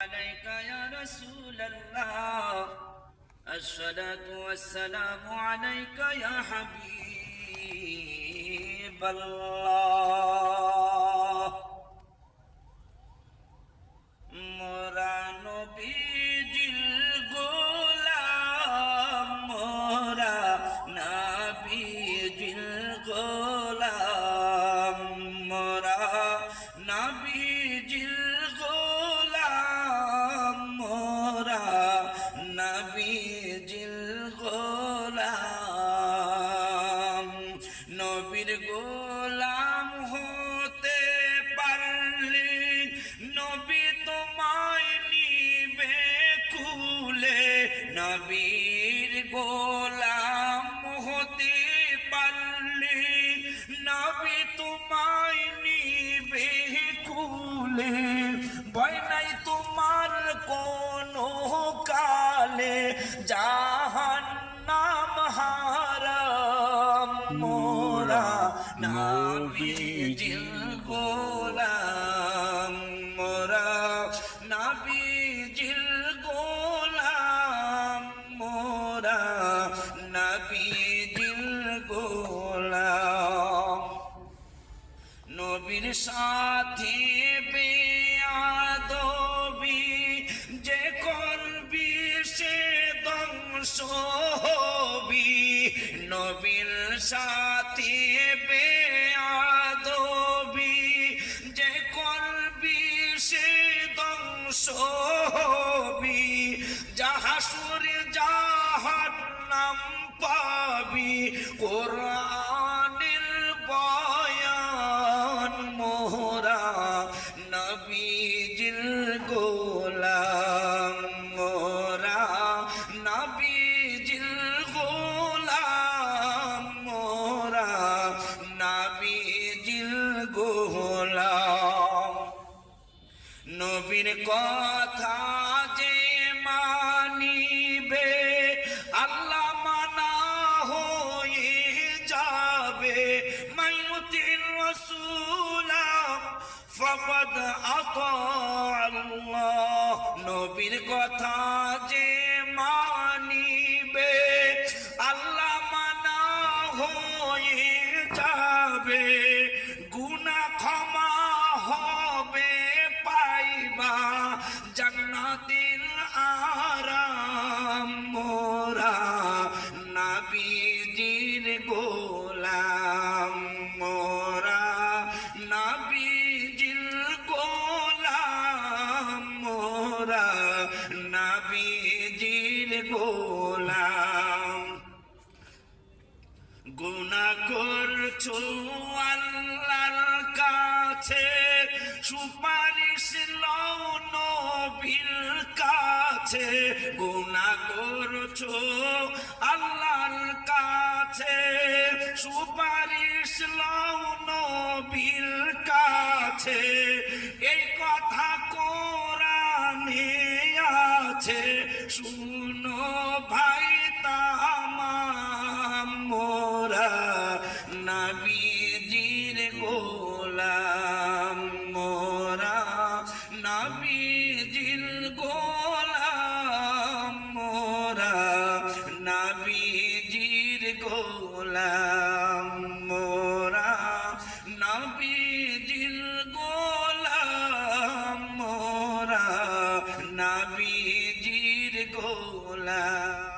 عليك يا رسول الله الصلاة والسلام عليك يا حبيب الله মোরা নবীজির গোলাম মোরা নবীজির গোলাম মোরা নবীজির গোলাম মোরা নবীজির গোলাম নবীর গোলাম হতে পারলে নবী তোমায় নিবে কুলে নবীর গোলাম হতে পারলে নবী তোমায় নিবে কুলে ভয় নাই তোমার কোনো কালে জাহান্নাম হারাম মোরা নবীজির গোলাম মোরা নবীজির গোলাম মোরা নবীজির গোলাম নবীর সাথে বেয়াদবি যে করবি সে ধ্বংস হবি নবীর সাথে বেয়াদবি যে করবি সে ধ্বংস হবি হাসরে জাহান্নাম পাবি কোরআনের বয়ান মোরা নবীজির গোলাম মোরা নবীজির গোলাম মোরা নবীজির গোলাম নবীর কথা যে মানিবে আল্লাহ মানা হয়ে যাবে মাইয়ুতির রাসূলা ফাকাদ আতা আল্লাহ নবীর কথা যে মানিবে আল্লাহ মানা হয়ে যাবে গুনাহ ক্ষমা হবে পাইবা জান্নাতের আরাম মোরা নবীজির গোলাম মোরা নবীজির গোলাম মোরা নবীজির গোলাম গুনাহ করছো আল্লাহর কাছে সুপারিশ লও নবীর কাছে গুনাহ করছো আল্লাহর কাছে সুপারিশ লও নবীর কাছে এই কথা কোরআনে আছে শুনো ভাই তামাম মোরা নবীজির গোলাম মোরা নবীজির গোলাম মোরা নবীজির গোলাম মোরা নবীজির গোলাম মোরা নবীজির গোলাম